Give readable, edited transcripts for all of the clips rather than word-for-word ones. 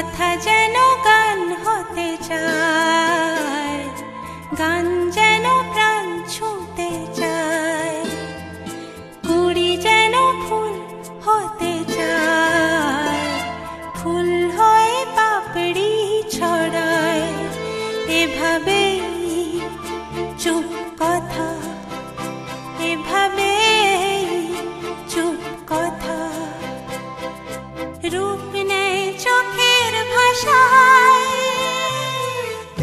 কথা যেন গান হতে চায়, গান যেন প্রাণ ছুঁতে চায়, কুড়ি যেন ফুল হতে চায়, ফুল হয়ে পাপড়ি ছড়ায়। এভাবে চুপ কথা, এভাবে চুপ কথা, রূপ নেয় চোখের ভাষায়।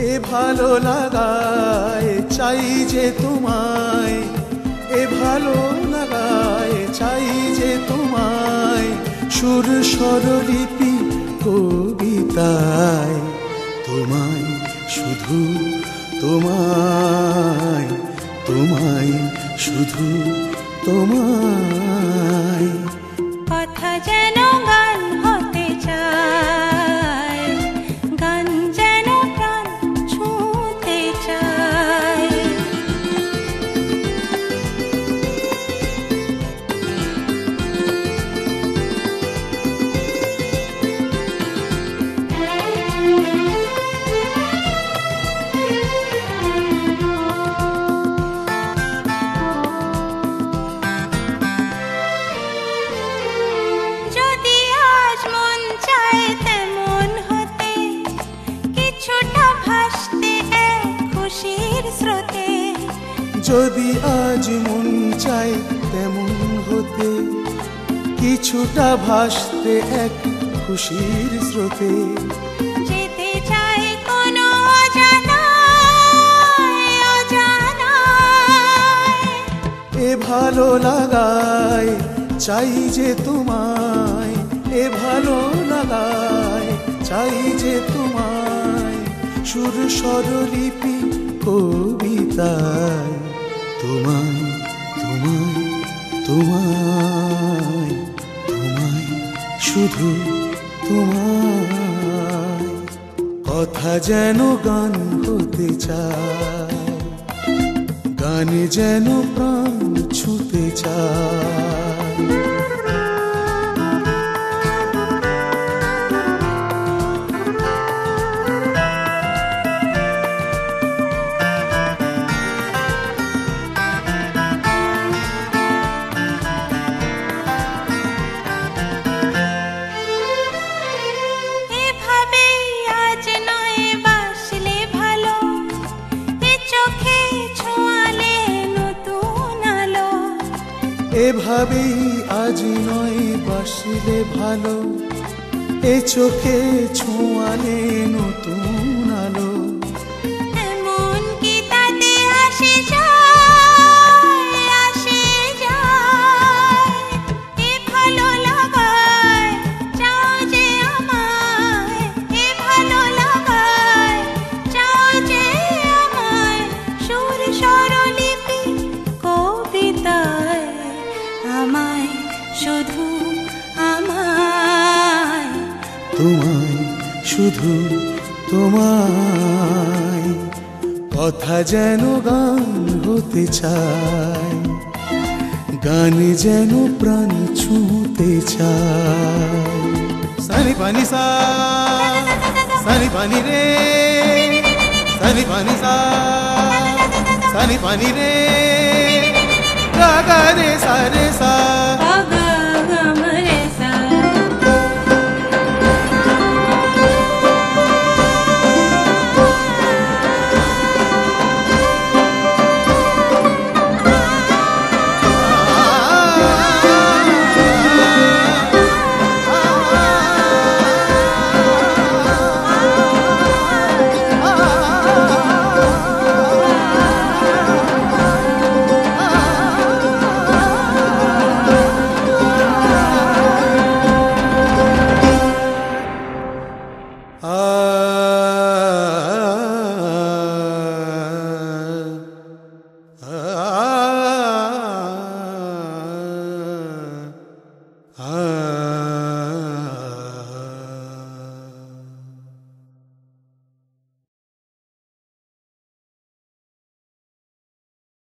এ ভালো লাগায় চাই যে তোমায়, এ ভালো লাগায় চাই যে তোমায়, সুর স্বরলিপি কবিতায়। তোমায় শুধু তোমায়, তোমায় শুধু তোমায়। কথা যেন গান হতে চায়, গান যেন প্রাণ ছুঁতে চায়। যদি আজ মন চায় তেমন হতে, কিছুটা ভাসতে এক খুশির স্রোতে। যদি আজ মন চায় তেমন হতে, কিছুটা ভাসতে এক খুশির স্রোতে। যেতে চাই কোনো অজানায়, অজানায়। এ ভালো লাগায় চাই যে তোমায়, এ ভালো লাগায় চাই যে তোমায়, সুর স্বরলিপি কবিতায়। তোমায় তোমায় তোমায়, তোমায় শুধু তোমায়। কথা যেন গান হতে চায়, গান যেন প্রাণ ছুঁতে চায়। এভাবেই আজ নয় বাসলে ভালো, এ চোখে ছোঁয়ালে নতুন আলো। এভাবেই আজ নয় বাসলে ভালো, এ চোখে ছোঁয়ালে নতুন আলো। এমন কি তাতে আসে যায়, আসে যায়। এ ভালো লাগায় চাও যে আমায়, এ ভালো লাগায় চাও যে আমায়, সুর স্বরলিপি কবিতায়। আমায় শুধু আমায়, তোমায় শুধু তোমায়। কথা যেন গান হতে চায়, গান যেন প্রাণ ছুঁতে চায়। সানি পানি সা, সানি পানি রে, সানি পানি সা, সানি পানি রে, গা গা রে সা রে সা।